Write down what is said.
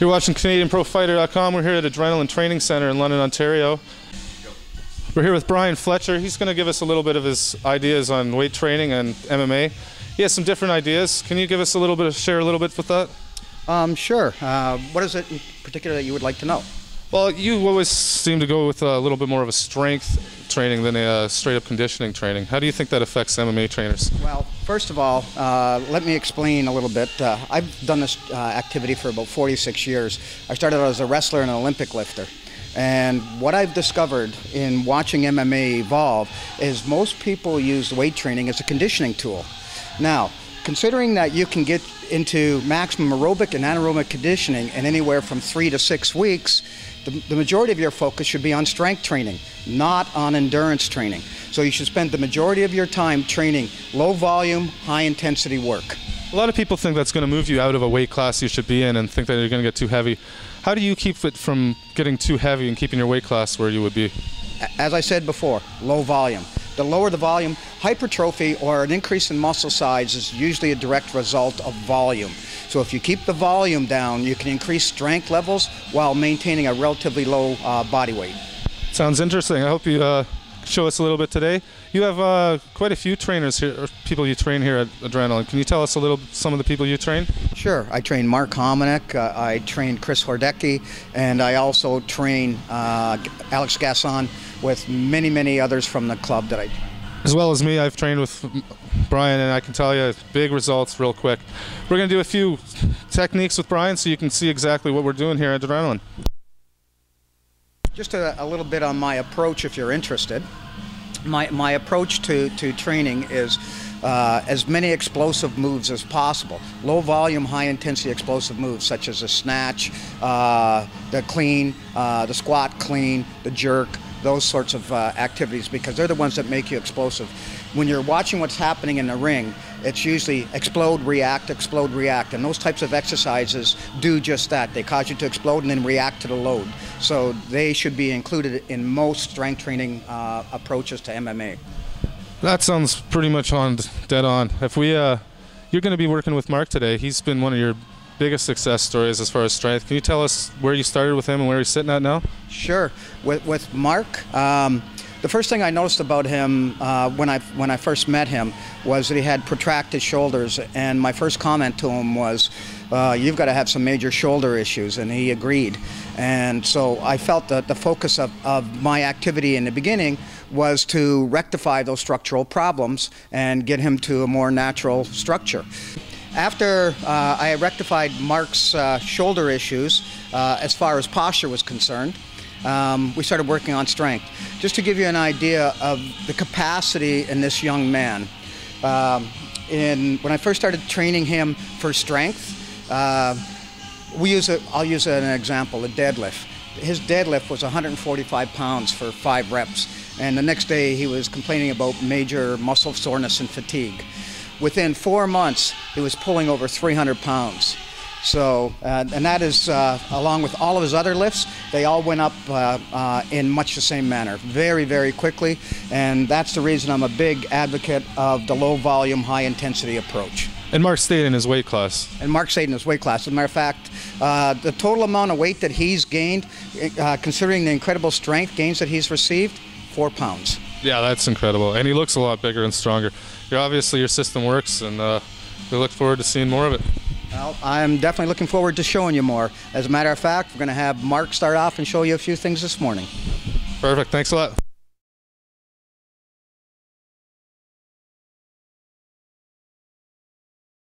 You're watching CanadianProFighter.com. We're here at Adrenaline Training Center in London, Ontario. We're here with Brian Fletcher. He's going to give us a little bit of his ideas on weight training and MMA. He has some different ideas. Can you give us a little bit, share a little bit with that? Sure. What is it in particular that you would like to know? Well, you always seem to go with a little bit more of a strength training than a straight-up conditioning training. How do you think that affects MMA trainers? Well, first of all, let me explain a little bit. I've done this activity for about 46 years. I started out as a wrestler and an Olympic lifter. And what I've discovered in watching MMA evolve is most people use weight training as a conditioning tool. Now, considering that you can get into maximum aerobic and anaerobic conditioning in anywhere from 3 to 6 weeks, the majority of your focus should be on strength training, not on endurance training. So you should spend the majority of your time training low volume, high intensity work. A lot of people think that's going to move you out of a weight class you should be in and think that you're going to get too heavy. How do you keep it from getting too heavy and keeping your weight class where you would be? As I said before, low volume. The lower the volume, hypertrophy or an increase in muscle size is usually a direct result of volume. So if you keep the volume down, you can increase strength levels while maintaining a relatively low body weight. Sounds interesting. I hope you show us a little bit today. You have quite a few trainers here, or people you train here at Adrenaline. Can you tell us a little, some of the people you train? Sure. I train Mark Hominick, I train Chris Hordecki, and I also train Alex Gasson with many, many others from the club that I train. As well as me, I've trained with Brian, and I can tell you big results real quick. We're going to do a few techniques with Brian so you can see exactly what we're doing here at Adrenaline. Just a little bit on my approach if you're interested. My approach to training is as many explosive moves as possible. Low volume, high intensity explosive moves such as a snatch, the clean, the squat clean, the jerk, those sorts of activities, because they're the ones that make you explosive. When you're watching what's happening in the ring, it's usually explode, react, and those types of exercises do just that. They cause you to explode and then react to the load. So they should be included in most strength training approaches to MMA. That sounds pretty much dead on. If we, you're going to be working with Mark today. He's been one of your biggest success stories as far as strength. Can you tell us where you started with him and where he's sitting at now? Sure. With Mark, the first thing I noticed about him when I first met him was that he had protracted shoulders, and my first comment to him was, you've got to have some major shoulder issues, and he agreed. And so I felt that the focus of my activity in the beginning was to rectify those structural problems and get him to a more natural structure. After I rectified Mark's shoulder issues, as far as posture was concerned, we started working on strength. Just to give you an idea of the capacity in this young man, when I first started training him for strength, I'll use an example, a deadlift. His deadlift was 145 pounds for 5 reps, and the next day he was complaining about major muscle soreness and fatigue. Within 4 months, he was pulling over 300 pounds. So, and that is, along with all of his other lifts, they all went up in much the same manner, very, very quickly. And that's the reason I'm a big advocate of the low volume, high intensity approach. And Mark stayed in his weight class. And Mark stayed in his weight class. As a matter of fact, the total amount of weight that he's gained, considering the incredible strength gains that he's received, 4 pounds. Yeah, that's incredible. And he looks a lot bigger and stronger. Obviously, your system works, and we look forward to seeing more of it. Well, I'm definitely looking forward to showing you more. As a matter of fact, we're going to have Mark start off and show you a few things this morning. Perfect. Thanks a lot.